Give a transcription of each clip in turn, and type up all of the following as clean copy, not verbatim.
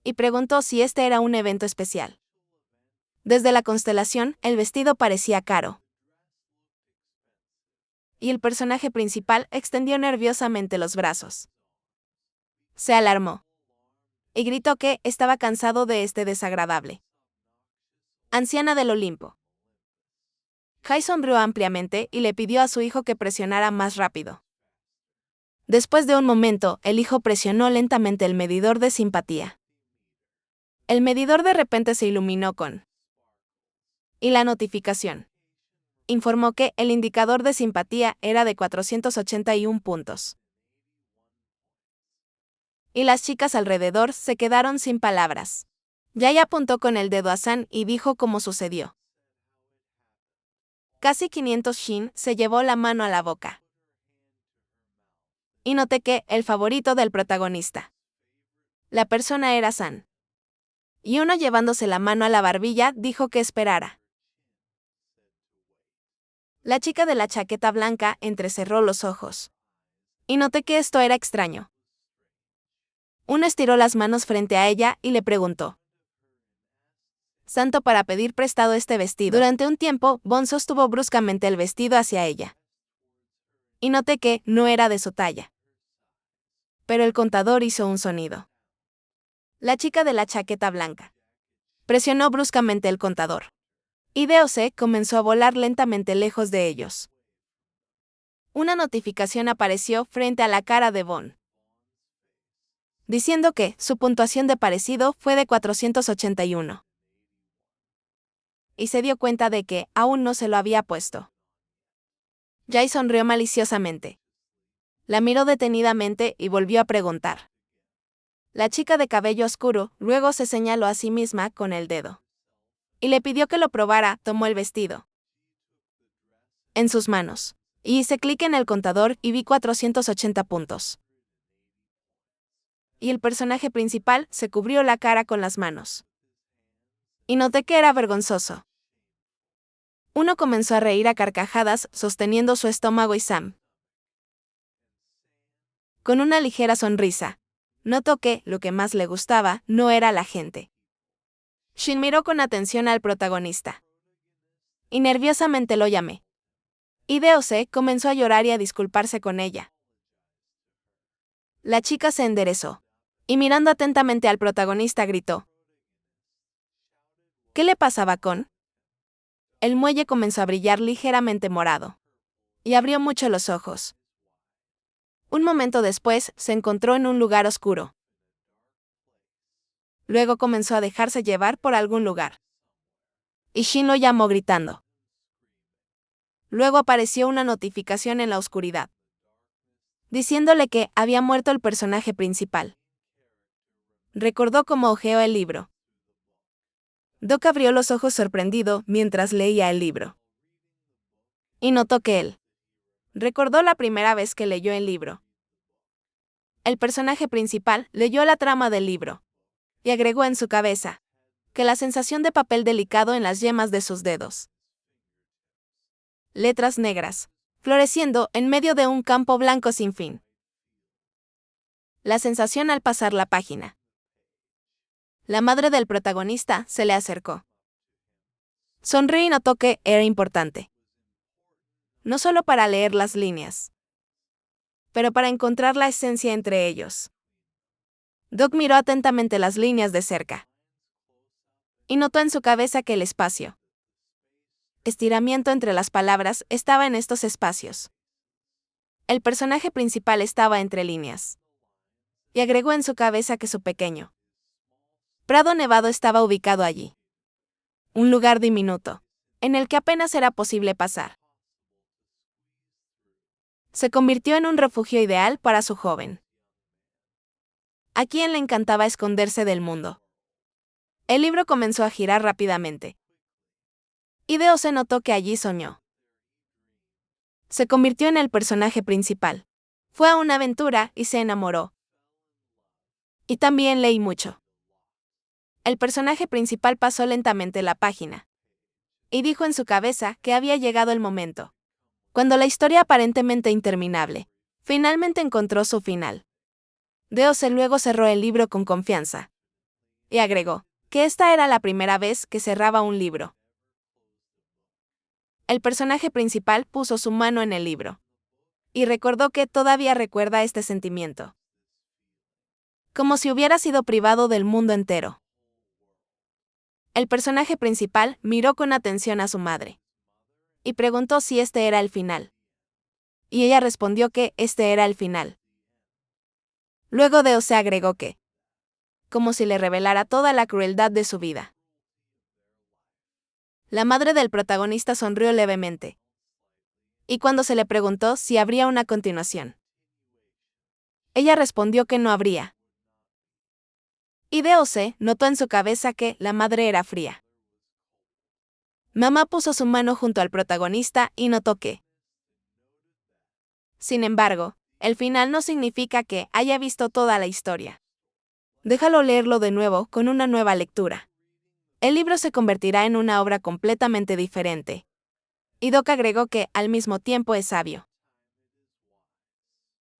y preguntó si este era un evento especial. Desde la constelación, el vestido parecía caro. Y el personaje principal extendió nerviosamente los brazos. Se alarmó. Y gritó que estaba cansado de este desagradable. Anciana del Olimpo. Jai sonrió ampliamente y le pidió a su hijo que presionara más rápido. Después de un momento, el hijo presionó lentamente el medidor de simpatía. El medidor de repente se iluminó con... Y la notificación informó que el indicador de simpatía era de 481 puntos. Y las chicas alrededor se quedaron sin palabras. Jai apuntó con el dedo a San y dijo cómo sucedió. Casi 500 Shin se llevó la mano a la boca. Y noté que el favorito del protagonista. La persona era San. Y uno llevándose la mano a la barbilla dijo que esperara. La chica de la chaqueta blanca entrecerró los ojos. Y noté que esto era extraño. Uno estiró las manos frente a ella y le preguntó. Santo para pedir prestado este vestido. Durante un tiempo, Bon sostuvo bruscamente el vestido hacia ella. Y noté que no era de su talla. Pero el contador hizo un sonido. La chica de la chaqueta blanca presionó bruscamente el contador. Y DOC comenzó a volar lentamente lejos de ellos. Una notificación apareció frente a la cara de Bon, diciendo que su puntuación de parecido fue de 481. Y se dio cuenta de que aún no se lo había puesto. Jai sonrió maliciosamente. La miró detenidamente y volvió a preguntar. La chica de cabello oscuro luego se señaló a sí misma con el dedo. Y le pidió que lo probara, tomó el vestido en sus manos. Y hice clic en el contador y vi 480 puntos. Y el personaje principal se cubrió la cara con las manos. Y noté que era vergonzoso. Uno comenzó a reír a carcajadas sosteniendo su estómago y Sam, con una ligera sonrisa, notó que lo que más le gustaba no era la gente. Shin miró con atención al protagonista. Y nerviosamente lo llamé. Y DOC comenzó a llorar y a disculparse con ella. La chica se enderezó. Y mirando atentamente al protagonista gritó. ¿Qué le pasaba con? El muelle comenzó a brillar ligeramente morado. Y abrió mucho los ojos. Un momento después, se encontró en un lugar oscuro. Luego comenzó a dejarse llevar por algún lugar. Y Shin lo llamó gritando. Luego apareció una notificación en la oscuridad, diciéndole que había muerto el personaje principal. Recordó cómo hojeó el libro. Doc abrió los ojos sorprendido mientras leía el libro. Y notó que él recordó la primera vez que leyó el libro. El personaje principal leyó la trama del libro. Y agregó en su cabeza que la sensación de papel delicado en las yemas de sus dedos. Letras negras, floreciendo en medio de un campo blanco sin fin. La sensación al pasar la página. La madre del protagonista se le acercó. Sonrió y notó que era importante. No solo para leer las líneas, pero para encontrar la esencia entre ellos. Doc miró atentamente las líneas de cerca. Y notó en su cabeza que el espacio, estiramiento entre las palabras, estaba en estos espacios. El personaje principal estaba entre líneas. Y agregó en su cabeza que su pequeño Prado Nevado estaba ubicado allí. Un lugar diminuto, en el que apenas era posible pasar. Se convirtió en un refugio ideal para su joven, a quien le encantaba esconderse del mundo. El libro comenzó a girar rápidamente. Y Deo se notó que allí soñó. Se convirtió en el personaje principal. Fue a una aventura y se enamoró. Y también leí mucho. El personaje principal pasó lentamente la página. Y dijo en su cabeza que había llegado el momento. Cuando la historia aparentemente interminable, finalmente encontró su final. Deose luego cerró el libro con confianza. y agregó que esta era la primera vez que cerraba un libro. El personaje principal puso su mano en el libro y recordó que todavía recuerda este sentimiento, como si hubiera sido privado del mundo entero. El personaje principal miró con atención a su madre y preguntó si este era el final. Y ella respondió que este era el final. Luego Deo se agregó que, como si le revelara toda la crueldad de su vida. La madre del protagonista sonrió levemente. Y cuando se le preguntó si habría una continuación, ella respondió que no habría. Y Deo se notó en su cabeza que la madre era fría. Mamá puso su mano junto al protagonista y notó que, sin embargo, el final no significa que haya visto toda la historia. Déjalo leerlo de nuevo con una nueva lectura. El libro se convertirá en una obra completamente diferente. Y Doc agregó que, al mismo tiempo, es sabio.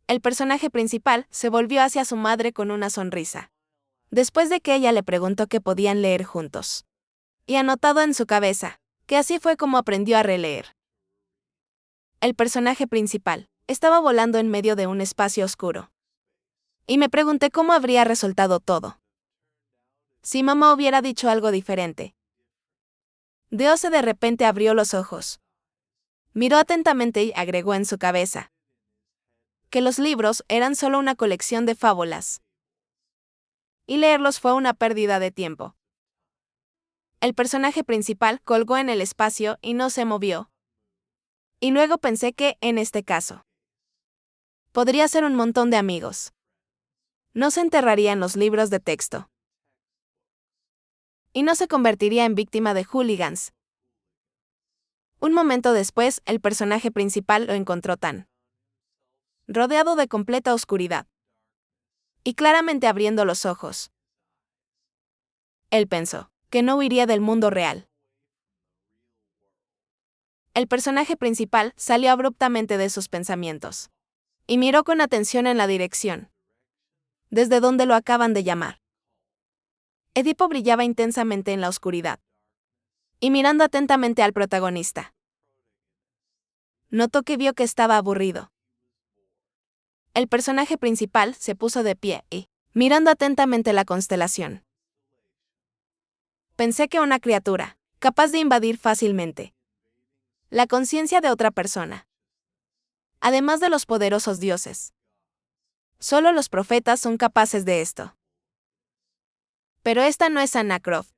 El personaje principal se volvió hacia su madre con una sonrisa, después de que ella le preguntó que podían leer juntos. Y anotado en su cabeza, que así fue como aprendió a releer. El personaje principal estaba volando en medio de un espacio oscuro. Y me pregunté cómo habría resultado todo si mamá hubiera dicho algo diferente. Deo se de repente abrió los ojos. Miró atentamente y agregó en su cabeza que los libros eran solo una colección de fábulas. Y leerlos fue una pérdida de tiempo. El personaje principal colgó en el espacio y no se movió. Y luego pensé que, en este caso, podría ser un montón de amigos. No se enterraría en los libros de texto. Y no se convertiría en víctima de hooligans. Un momento después, el personaje principal lo encontró tan rodeado de completa oscuridad. Y claramente abriendo los ojos. Él pensó que no huiría del mundo real. El personaje principal salió abruptamente de sus pensamientos. Y miró con atención en la dirección desde donde lo acaban de llamar. Edipo brillaba intensamente en la oscuridad. Y mirando atentamente al protagonista, notó que vio que estaba aburrido. El personaje principal se puso de pie y, mirando atentamente la constelación, pensé que una criatura, capaz de invadir fácilmente la conciencia de otra persona, además de los poderosos dioses. Solo los profetas son capaces de esto. Pero esta no es Anna Croft.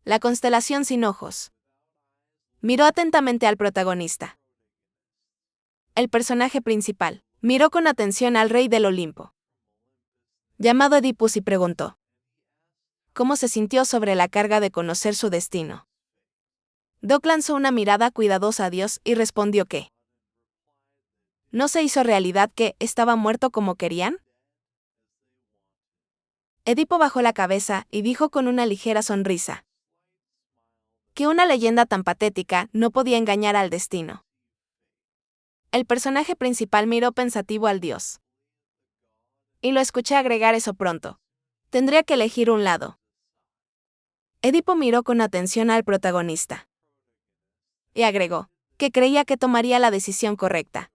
La constelación sin ojos. Miró atentamente al protagonista. El personaje principal miró con atención al rey del Olimpo, llamado Edipus, y preguntó cómo se sintió sobre la carga de conocer su destino. Doc lanzó una mirada cuidadosa a Dios y respondió que ¿no se hizo realidad que estaba muerto como querían? Edipo bajó la cabeza y dijo con una ligera sonrisa que una leyenda tan patética no podía engañar al destino. El personaje principal miró pensativo al dios. Y lo escuché agregar eso pronto. Tendría que elegir un lado. Edipo miró con atención al protagonista. Y agregó que creía que tomaría la decisión correcta.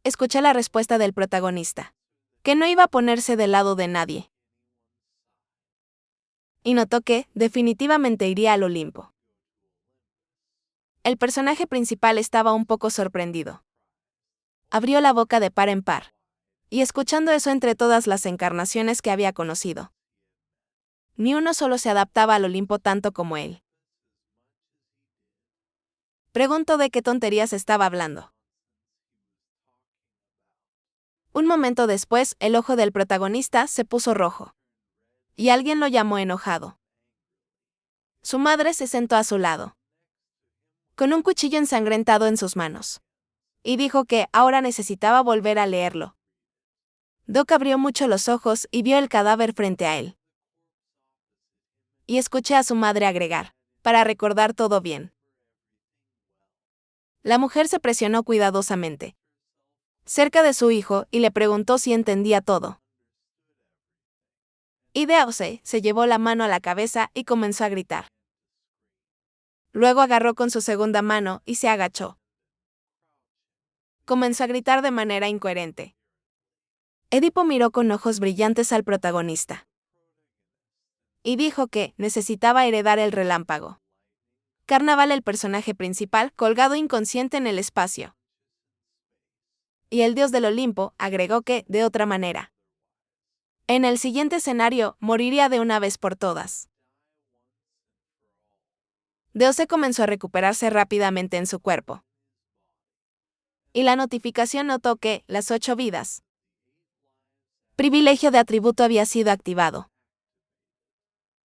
Escuché la respuesta del protagonista, que no iba a ponerse del lado de nadie. Y notó que, definitivamente iría al Olimpo. El personaje principal estaba un poco sorprendido. Abrió la boca de par en par. Y escuchando eso entre todas las encarnaciones que había conocido, ni uno solo se adaptaba al Olimpo tanto como él. Preguntó de qué tonterías estaba hablando. Un momento después, el ojo del protagonista se puso rojo. Y alguien lo llamó enojado. Su madre se sentó a su lado, con un cuchillo ensangrentado en sus manos. Y dijo que ahora necesitaba volver a leerlo. Doc abrió mucho los ojos y vio el cadáver frente a él. Y escuché a su madre agregar, para recordar todo bien. La mujer se presionó cuidadosamente cerca de su hijo y le preguntó si entendía todo. Ideose se llevó la mano a la cabeza y comenzó a gritar. Luego agarró con su segunda mano y se agachó. Comenzó a gritar de manera incoherente. Edipo miró con ojos brillantes al protagonista y dijo que necesitaba heredar el relámpago. Carnaval, el personaje principal, colgado inconsciente en el espacio. Y el dios del Olimpo agregó que, de otra manera, en el siguiente escenario, moriría de una vez por todas. Deose comenzó a recuperarse rápidamente en su cuerpo. Y la notificación notó que, las 8 vidas. Privilegio de atributo había sido activado.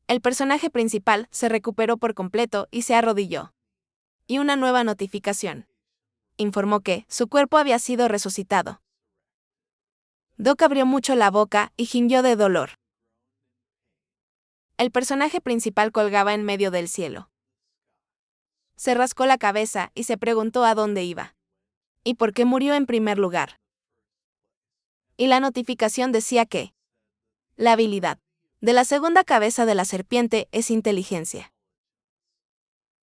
El personaje principal se recuperó por completo y se arrodilló. Y una nueva notificación informó que su cuerpo había sido resucitado. Doc abrió mucho la boca y gimió de dolor. El personaje principal colgaba en medio del cielo. Se rascó la cabeza y se preguntó a dónde iba. ¿Y por qué murió en primer lugar? Y la notificación decía que la habilidad de la segunda cabeza de la serpiente es inteligencia.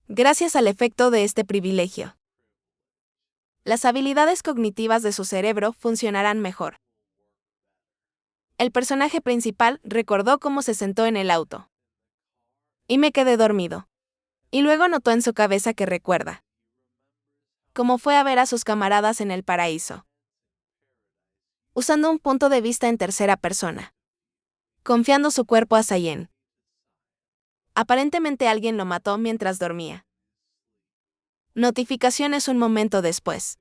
Gracias al efecto de este privilegio, las habilidades cognitivas de su cerebro funcionarán mejor. El personaje principal recordó cómo se sentó en el auto. Y me quedé dormido. Y luego notó en su cabeza que recuerda cómo fue a ver a sus camaradas en el paraíso, usando un punto de vista en tercera persona, confiando su cuerpo a Sayen. Aparentemente alguien lo mató mientras dormía. Notificaciones un momento después.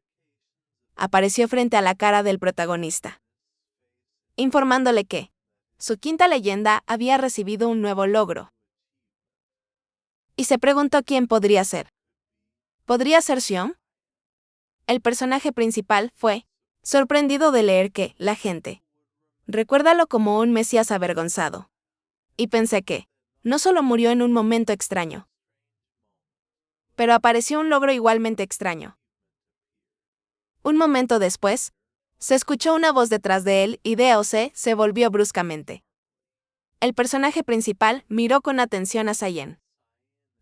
Apareció frente a la cara del protagonista, informándole que su quinta leyenda había recibido un nuevo logro. Y se preguntó quién podría ser. ¿Podría ser Xion? El personaje principal fue sorprendido de leer que la gente recuérdalo como un mesías avergonzado. Y pensé que no solo murió en un momento extraño, pero apareció un logro igualmente extraño. Un momento después, se escuchó una voz detrás de él y Deose se volvió bruscamente. El personaje principal miró con atención a Sayen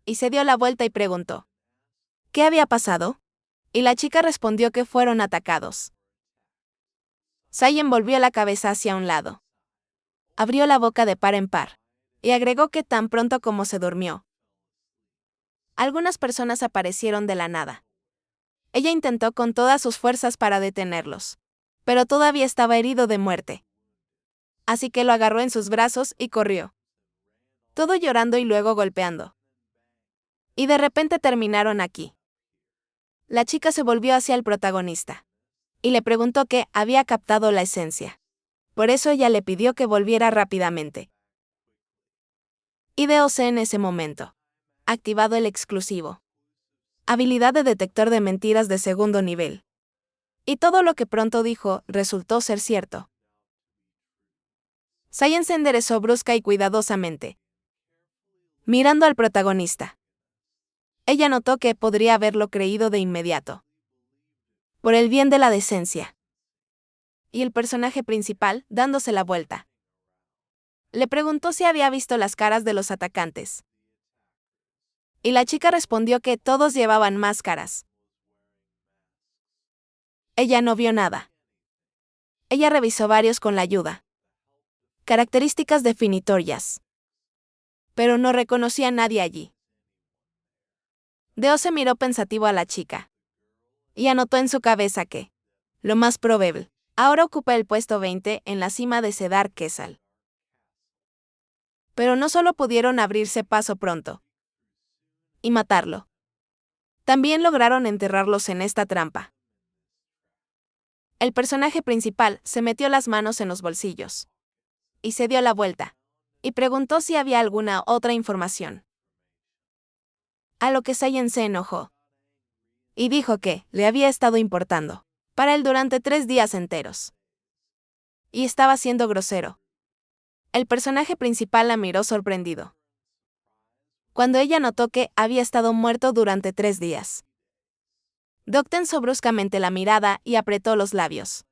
y se dio la vuelta y preguntó: ¿qué había pasado? Y la chica respondió que fueron atacados. Sayen volvió la cabeza hacia un lado. Abrió la boca de par en par y agregó que tan pronto como se durmió, algunas personas aparecieron de la nada. Ella intentó con todas sus fuerzas para detenerlos, pero todavía estaba herido de muerte. Así que lo agarró en sus brazos y corrió. Todo llorando y luego golpeando. Y de repente terminaron aquí. La chica se volvió hacia el protagonista y le preguntó qué había captado la esencia. Por eso ella le pidió que volviera rápidamente. Ideose en ese momento activado el exclusivo. Habilidad de detector de mentiras de segundo nivel. Y todo lo que pronto dijo resultó ser cierto. Sayen se enderezó brusca y cuidadosamente, mirando al protagonista. Ella notó que podría haberlo creído de inmediato, por el bien de la decencia. Y el personaje principal, dándose la vuelta, le preguntó si había visto las caras de los atacantes. Y la chica respondió que todos llevaban máscaras. Ella no vio nada. Ella revisó varios con la ayuda. Características definitorias. Pero no reconocía a nadie allí. Deose miró pensativo a la chica. Y anotó en su cabeza que, lo más probable, ahora ocupa el puesto 20 en la cima de Cedar Kessel. Pero no solo pudieron abrirse paso pronto y matarlo. También lograron enterrarlos en esta trampa. El personaje principal se metió las manos en los bolsillos y se dio la vuelta y preguntó si había alguna otra información. A lo que Sayen se enojó y dijo que le había estado importando para él durante 3 días enteros. Y estaba siendo grosero. El personaje principal la miró sorprendido cuando ella notó que había estado muerto durante 3 días. Doc tensó bruscamente la mirada y apretó los labios.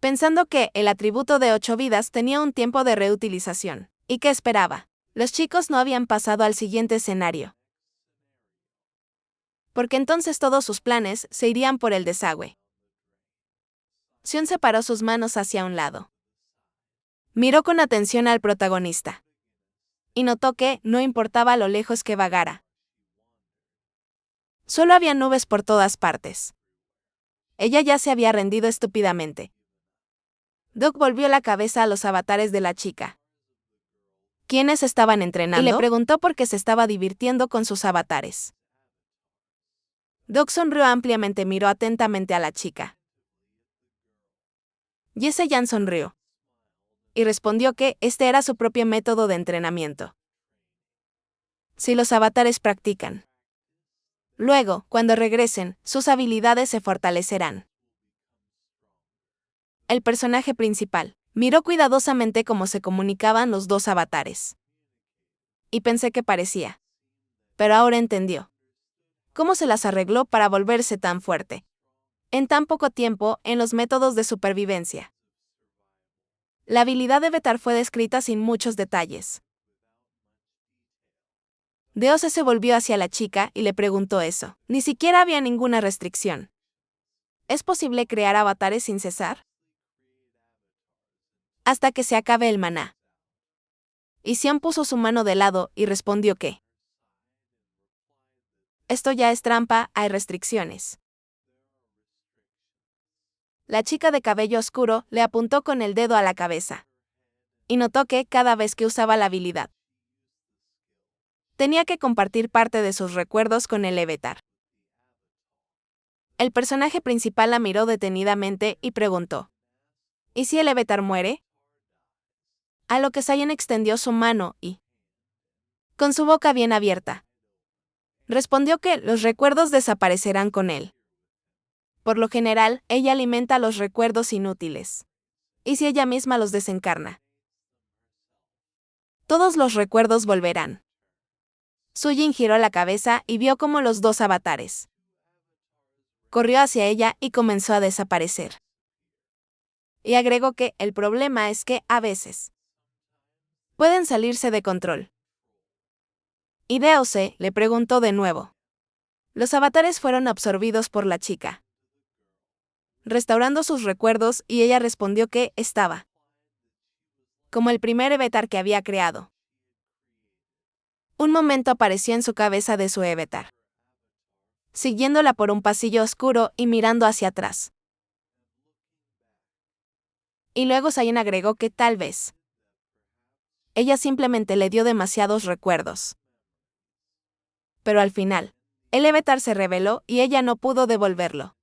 pensando que el atributo de 8 vidas tenía un tiempo de reutilización. ¿Y qué esperaba? Los chicos no habían pasado al siguiente escenario, porque entonces todos sus planes se irían por el desagüe. Sion separó sus manos hacia un lado. Miró con atención al protagonista. Y notó que no importaba lo lejos que vagara. Solo había nubes por todas partes. Ella ya se había rendido estúpidamente. Doc volvió la cabeza a los avatares de la chica. ¿Quiénes estaban entrenando? Y le preguntó por qué se estaba divirtiendo con sus avatares. Doc sonrió ampliamente, miró atentamente a la chica. Jesse Jan sonrió. Y respondió que este era su propio método de entrenamiento. Si los avatares practican. Luego, cuando regresen, sus habilidades se fortalecerán. El personaje principal miró cuidadosamente cómo se comunicaban los dos avatares. Y pensé que parecía. Pero ahora entendió. ¿Cómo se las arregló para volverse tan fuerte? En tan poco tiempo, en los métodos de supervivencia. La habilidad de Avatar fue descrita sin muchos detalles. Deose se volvió hacia la chica y le preguntó eso. Ni siquiera había ninguna restricción. ¿Es posible crear avatares sin cesar? Hasta que se acabe el maná. Y Sion puso su mano de lado y respondió que esto ya es trampa, hay restricciones. La chica de cabello oscuro le apuntó con el dedo a la cabeza. Y notó que, cada vez que usaba la habilidad, tenía que compartir parte de sus recuerdos con el Avatar. El personaje principal la miró detenidamente y preguntó: ¿y si el Avatar muere? A lo que Sion extendió su mano y, con su boca bien abierta, respondió que los recuerdos desaparecerán con él. Por lo general, ella alimenta los recuerdos inútiles. ¿Y si ella misma los desencarna? Todos los recuerdos volverán. Sujin giró la cabeza y vio cómo los dos avatares corrió hacia ella y comenzó a desaparecer. Y agregó que el problema es que, a veces, pueden salirse de control. Y Deose le preguntó de nuevo. Los avatares fueron absorbidos por la chica, restaurando sus recuerdos, y ella respondió que estaba como el primer avatar que había creado. Un momento apareció en su cabeza de su avatar, siguiéndola por un pasillo oscuro y mirando hacia atrás. Y luego Sion agregó que tal vez ella simplemente le dio demasiados recuerdos. Pero al final, el avatar se reveló y ella no pudo devolverlo.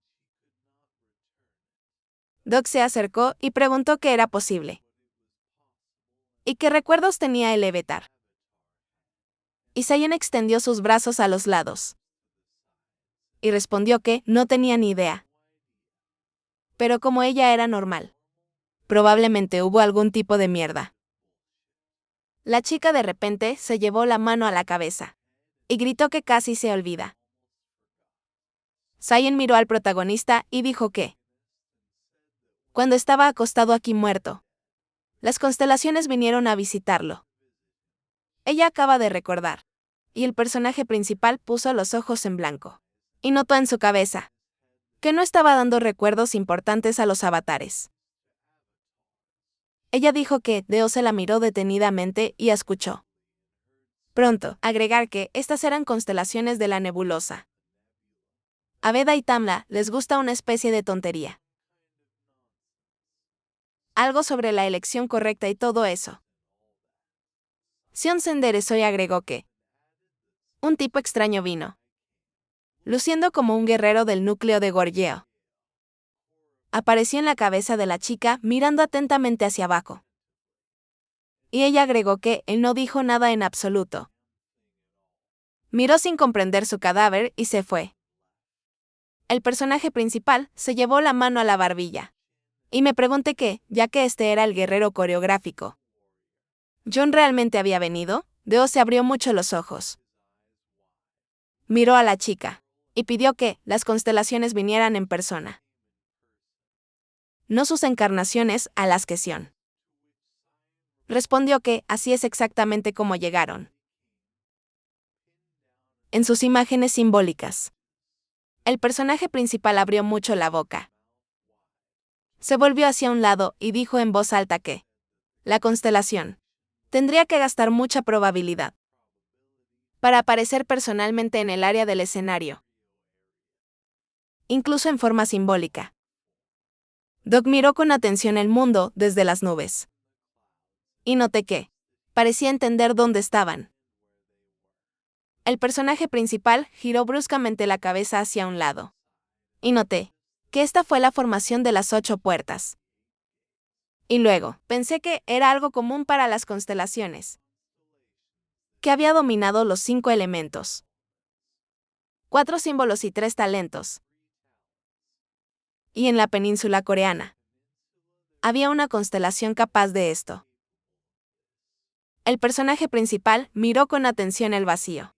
Doc se acercó y preguntó qué era posible. ¿Y qué recuerdos tenía el avatar? Y Sion extendió sus brazos a los lados. Y respondió que no tenía ni idea. Pero como ella era normal, probablemente hubo algún tipo de mierda. La chica de repente se llevó la mano a la cabeza. Y gritó que casi se olvida. Sion miró al protagonista y dijo que, cuando estaba acostado aquí muerto, las constelaciones vinieron a visitarlo. Ella acaba de recordar. Y el personaje principal puso los ojos en blanco. Y notó en su cabeza que no estaba dando recuerdos importantes a los avatares. Ella dijo que Deo se la miró detenidamente y escuchó. Pronto, agregar que estas eran constelaciones de la nebulosa. A Veda y Tamla les gusta una especie de tontería. Algo sobre la elección correcta y todo eso. Sion se enderezó y agregó que un tipo extraño vino, luciendo como un guerrero del núcleo de Gorgeo. Apareció en la cabeza de la chica mirando atentamente hacia abajo. Y ella agregó que él no dijo nada en absoluto. Miró sin comprender su cadáver y se fue. El personaje principal se llevó la mano a la barbilla. Y me pregunté qué, ya que este era el guerrero coreográfico. ¿John realmente había venido? Deo se abrió mucho los ojos. Miró a la chica y pidió que las constelaciones vinieran en persona. no sus encarnaciones a las que Sion respondió que así es exactamente como llegaron. En sus imágenes simbólicas, el personaje principal abrió mucho la boca. Se volvió hacia un lado y dijo en voz alta que la constelación tendría que gastar mucha probabilidad para aparecer personalmente en el área del escenario, incluso en forma simbólica. Doc miró con atención el mundo desde las nubes. Y noté que parecía entender dónde estaban. El personaje principal giró bruscamente la cabeza hacia un lado. Y noté que esta fue la formación de las 8 puertas. Y luego, pensé que era algo común para las constelaciones, que había dominado los 5 elementos, 4 símbolos y 3 talentos. Y en la península coreana, había una constelación capaz de esto. El personaje principal miró con atención el vacío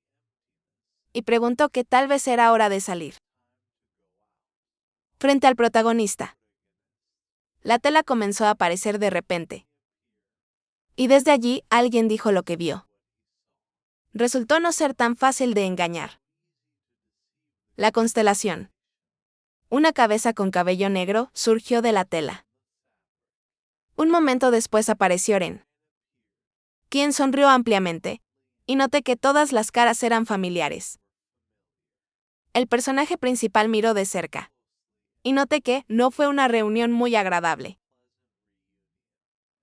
y preguntó que tal vez era hora de salir. Frente al protagonista, la tela comenzó a aparecer de repente. Y desde allí alguien dijo lo que vio. Resultó no ser tan fácil de engañar. La constelación. Una cabeza con cabello negro surgió de la tela. Un momento después apareció Ren, quien sonrió ampliamente, y noté que todas las caras eran familiares. El personaje principal miró de cerca, y noté que no fue una reunión muy agradable.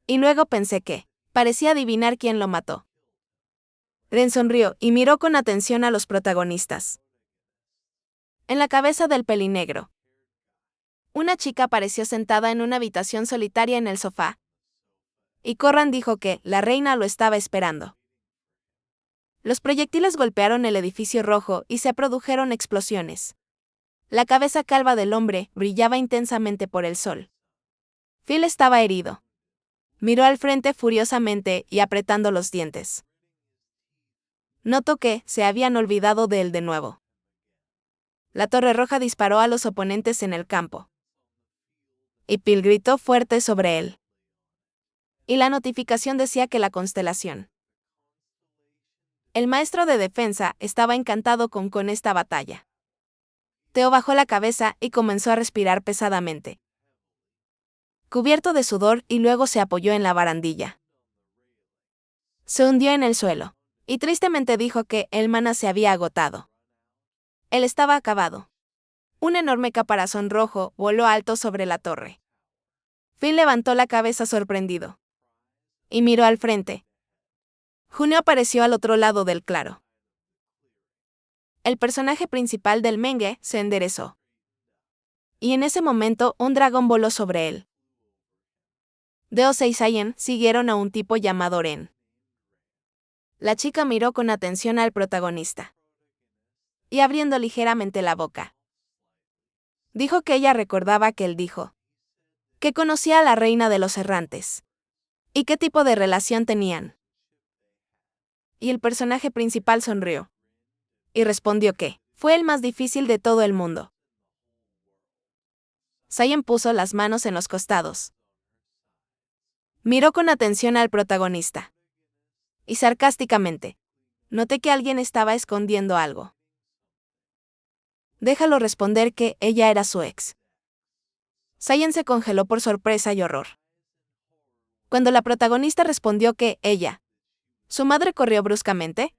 Y luego pensé que parecía adivinar quién lo mató. Ren sonrió y miró con atención a los protagonistas. En la cabeza del pelinegro, una chica apareció sentada en una habitación solitaria en el sofá. Y Corran dijo que la reina lo estaba esperando. Los proyectiles golpearon el edificio rojo y se produjeron explosiones. La cabeza calva del hombre brillaba intensamente por el sol. Phil estaba herido. Miró al frente furiosamente y apretando los dientes. Notó que se habían olvidado de él de nuevo. La Torre Roja disparó a los oponentes en el campo. Y Phil gritó fuerte sobre él. Y la notificación decía que la constelación. El maestro de defensa estaba encantado con esta batalla. Theo bajó la cabeza y comenzó a respirar pesadamente, cubierto de sudor, y luego se apoyó en la barandilla. Se hundió en el suelo, y tristemente dijo que el maná se había agotado. Él estaba acabado. Un enorme caparazón rojo voló alto sobre la torre. Phil levantó la cabeza sorprendido y miró al frente. Junio apareció al otro lado del claro. El personaje principal del manga se enderezó. Y en ese momento un dragón voló sobre él. Deose y Sayen siguieron a un tipo llamado Ren. La chica miró con atención al protagonista. Y abriendo ligeramente la boca, dijo que ella recordaba que él dijo que conocía a la reina de los errantes. ¿Y qué tipo de relación tenían? Y el personaje principal sonrió. Y respondió que fue el más difícil de todo el mundo. Sayen puso las manos en los costados. Miró con atención al protagonista. Y sarcásticamente, noté que alguien estaba escondiendo algo. Déjalo responder que ella era su ex. Sayen se congeló por sorpresa y horror. Cuando la protagonista respondió que ella, su madre, corrió bruscamente,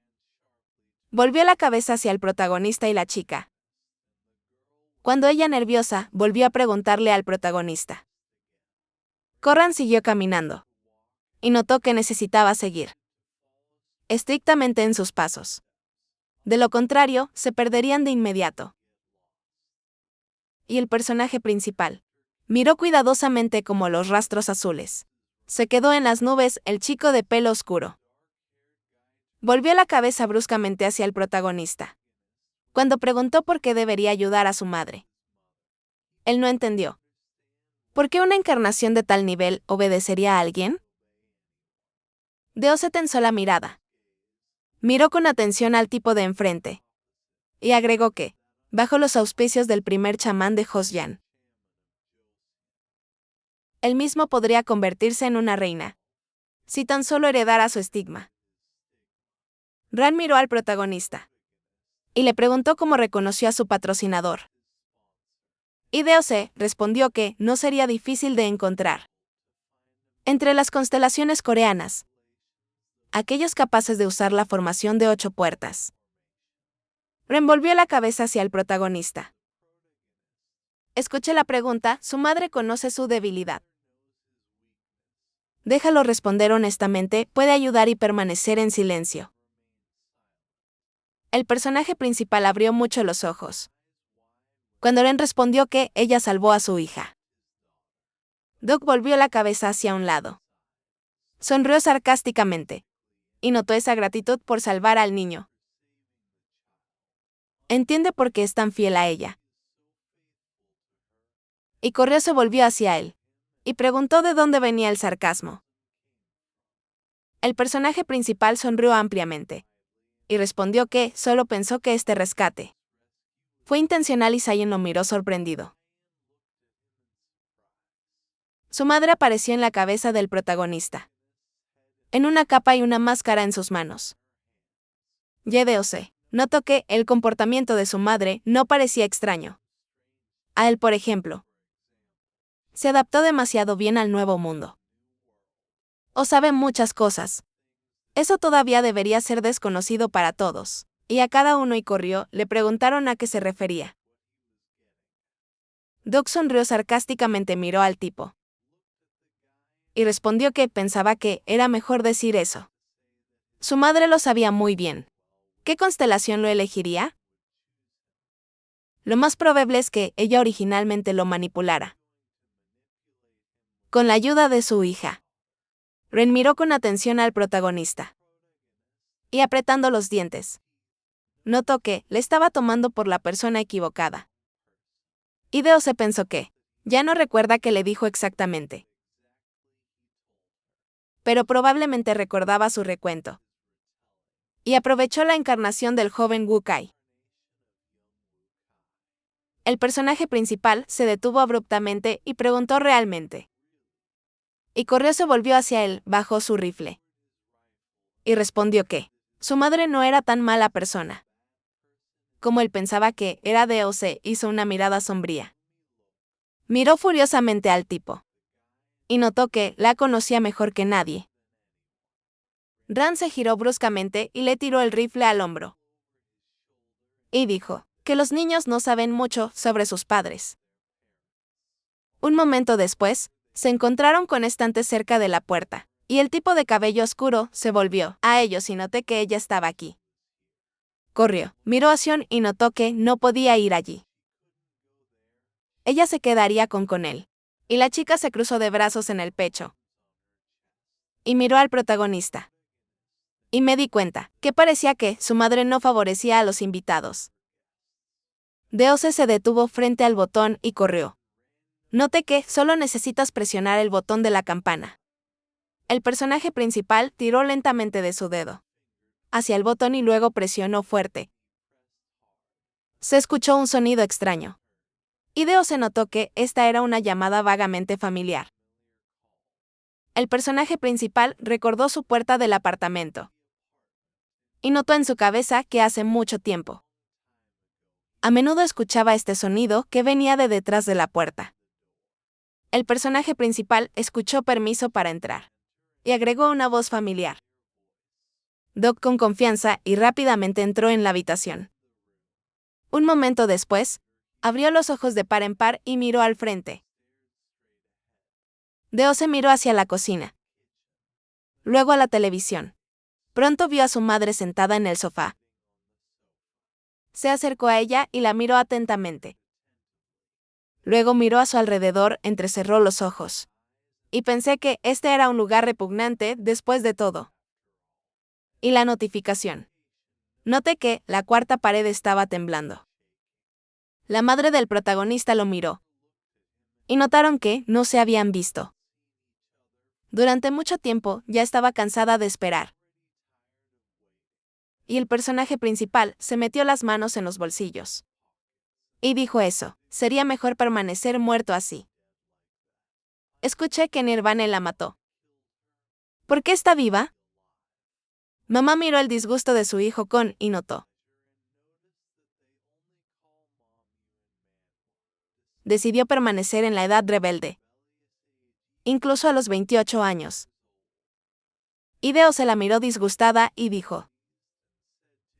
volvió la cabeza hacia el protagonista y la chica. Cuando ella, nerviosa, volvió a preguntarle al protagonista. Corran siguió caminando. Y notó que necesitaba seguir estrictamente en sus pasos. De lo contrario, se perderían de inmediato. Y el personaje principal miró cuidadosamente como los rastros azules. Se quedó en las nubes el chico de pelo oscuro. Volvió la cabeza bruscamente hacia el protagonista. Cuando preguntó por qué debería ayudar a su madre, él no entendió. ¿Por qué una encarnación de tal nivel obedecería a alguien? Deo se tensó la mirada. Miró con atención al tipo de enfrente. Y agregó que, bajo los auspicios del primer chamán de Josyan, Él mismo podría convertirse en una reina, si tan solo heredara su estigma. Ran miró al protagonista y le preguntó cómo reconoció a su patrocinador. Y DOC respondió que no sería difícil de encontrar. Entre las constelaciones coreanas, aquellos capaces de usar la formación de 8 puertas. Ren volvió la cabeza hacia el protagonista. Escuché la pregunta, su madre conoce su debilidad. Déjalo responder honestamente, puede ayudar y permanecer en silencio. El personaje principal abrió mucho los ojos cuando Ren respondió que ella salvó a su hija. Doc volvió la cabeza hacia un lado. Sonrió sarcásticamente y notó esa gratitud por salvar al niño. Entiende por qué es tan fiel a ella. Y corrió, se volvió hacia él y preguntó de dónde venía el sarcasmo. El personaje principal sonrió ampliamente y respondió que solo pensó que este rescate fue intencional y Sayen lo miró sorprendido. Su madre apareció en la cabeza del protagonista, en una capa y una máscara en sus manos. YDOC notó que el comportamiento de su madre no parecía extraño. A él, por ejemplo, se adaptó demasiado bien al nuevo mundo. O sabe muchas cosas. Eso todavía debería ser desconocido para todos. Y a cada uno y corrió, le preguntaron a qué se refería. Doc sonrió sarcásticamente, miró al tipo y respondió que pensaba que era mejor decir eso. Su madre lo sabía muy bien. ¿Qué constelación lo elegiría? Lo más probable es que ella originalmente lo manipulara. Con la ayuda de su hija. Ren miró con atención al protagonista. Y apretando los dientes, notó que le estaba tomando por la persona equivocada. Hideo se pensó que ya no recuerda qué le dijo exactamente, pero probablemente recordaba su recuento. Y aprovechó la encarnación del joven Wu Kai. El personaje principal se detuvo abruptamente y preguntó realmente. Y corrió, se volvió hacia él, bajó su rifle. Y respondió que su madre no era tan mala persona como él pensaba que era. DOC hizo una mirada sombría. Miró furiosamente al tipo y notó que la conocía mejor que nadie. Ran se giró bruscamente y le tiró el rifle al hombro. Y dijo que los niños no saben mucho sobre sus padres. Un momento después, se encontraron con estantes cerca de la puerta, y el tipo de cabello oscuro se volvió a ellos y noté que ella estaba aquí. Corrió, miró a Sion y notó que no podía ir allí. Ella se quedaría con él. Y la chica se cruzó de brazos en el pecho. Y miró al protagonista. Y me di cuenta que parecía que su madre no favorecía a los invitados. DOC se detuvo frente al botón y corrió. Noté que solo necesitas presionar el botón de la campana. El personaje principal tiró lentamente de su dedo hacia el botón y luego presionó fuerte. Se escuchó un sonido extraño. Hideo se notó que esta era una llamada vagamente familiar. El personaje principal recordó su puerta del apartamento y notó en su cabeza que hace mucho tiempo a menudo escuchaba este sonido que venía de detrás de la puerta. El personaje principal escuchó permiso para entrar y agregó una voz familiar. Doc con confianza y rápidamente entró en la habitación. Un momento después, abrió los ojos de par en par y miró al frente. Deo se miró hacia la cocina, luego a la televisión. Pronto vio a su madre sentada en el sofá. Se acercó a ella y la miró atentamente. Luego miró a su alrededor, entrecerró los ojos. Y pensé que este era un lugar repugnante después de todo. Y la notificación. Noté que la cuarta pared estaba temblando. La madre del protagonista lo miró. Y notaron que no se habían visto. Durante mucho tiempo ya estaba cansada de esperar. Y el personaje principal se metió las manos en los bolsillos. Y dijo eso, sería mejor permanecer muerto así. Escuché que Nirvana la mató. ¿Por qué está viva? Mamá miró el disgusto de su hijo y notó. Decidió permanecer en la edad rebelde. Incluso a los 28 años. Hideo se la miró disgustada y dijo.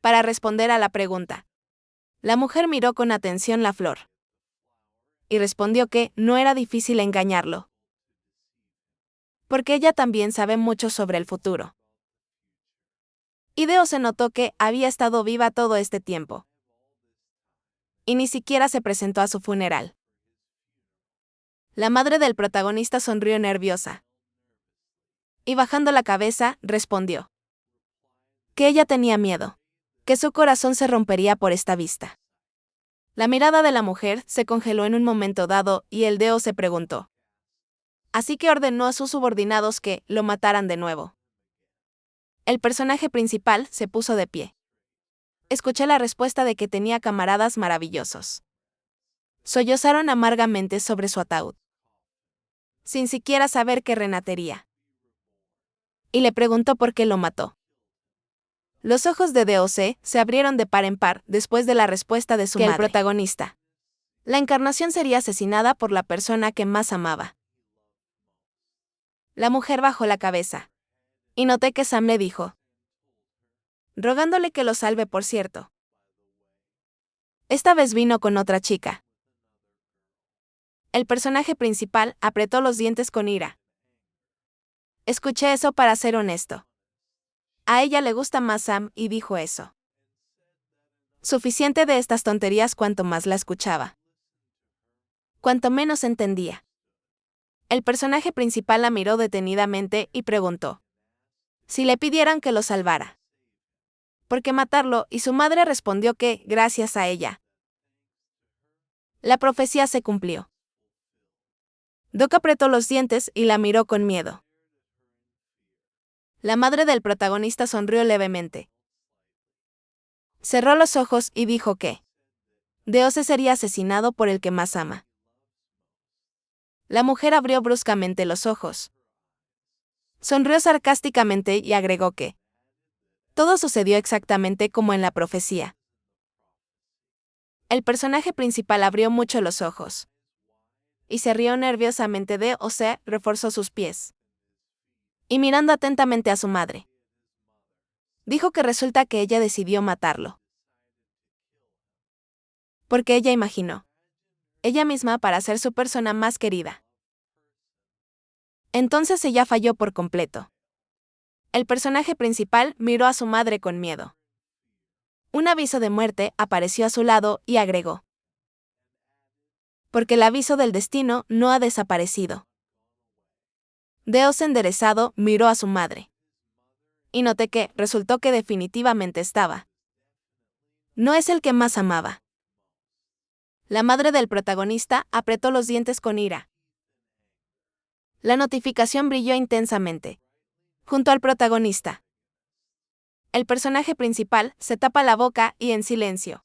Para responder a la pregunta. La mujer miró con atención la flor. Y respondió que no era difícil engañarlo. Porque ella también sabe mucho sobre el futuro. Hideo se notó que había estado viva todo este tiempo. Y ni siquiera se presentó a su funeral. La madre del protagonista sonrió nerviosa. Y bajando la cabeza, respondió. Que ella tenía miedo. Que su corazón se rompería por esta vista. La mirada de la mujer se congeló en un momento dado y el Deo se preguntó. Así que ordenó a sus subordinados que lo mataran de nuevo. El personaje principal se puso de pie. Escuché la respuesta de que tenía camaradas maravillosos. Sollozaron amargamente sobre su ataúd. Sin siquiera saber que renacería. Y le preguntó por qué lo mató. Los ojos de DOC se abrieron de par en par después de la respuesta de su madre. El protagonista. La encarnación sería asesinada por la persona que más amaba. La mujer bajó la cabeza. Y noté que Sam le dijo. Rogándole que lo salve, por cierto. Esta vez vino con otra chica. El personaje principal apretó los dientes con ira. Escuché eso para ser honesto. A ella le gusta más Sam y dijo eso. Suficiente de estas tonterías cuanto más la escuchaba. Cuanto menos entendía. El personaje principal la miró detenidamente y preguntó. Si le pidieran que lo salvara. ¿Por qué matarlo? Y su madre respondió que, gracias a ella. La profecía se cumplió. Doc apretó los dientes y la miró con miedo. La madre del protagonista sonrió levemente. Cerró los ojos y dijo que Deose sería asesinado por el que más ama. La mujer abrió bruscamente los ojos. Sonrió sarcásticamente y agregó que todo sucedió exactamente como en la profecía. El personaje principal abrió mucho los ojos. Y se rió nerviosamente DOC reforzó sus pies. Y mirando atentamente a su madre. Dijo que resulta que ella decidió matarlo. Porque ella imaginó. Ella misma para ser su persona más querida. Entonces ella falló por completo. El personaje principal miró a su madre con miedo. Un aviso de muerte apareció a su lado y agregó. Porque el aviso del destino no ha desaparecido. Deos enderezado miró a su madre. Y noté que resultó que definitivamente estaba. No es el que más amaba. La madre del protagonista apretó los dientes con ira. La notificación brilló intensamente. Junto al protagonista. El personaje principal se tapa la boca y en silencio.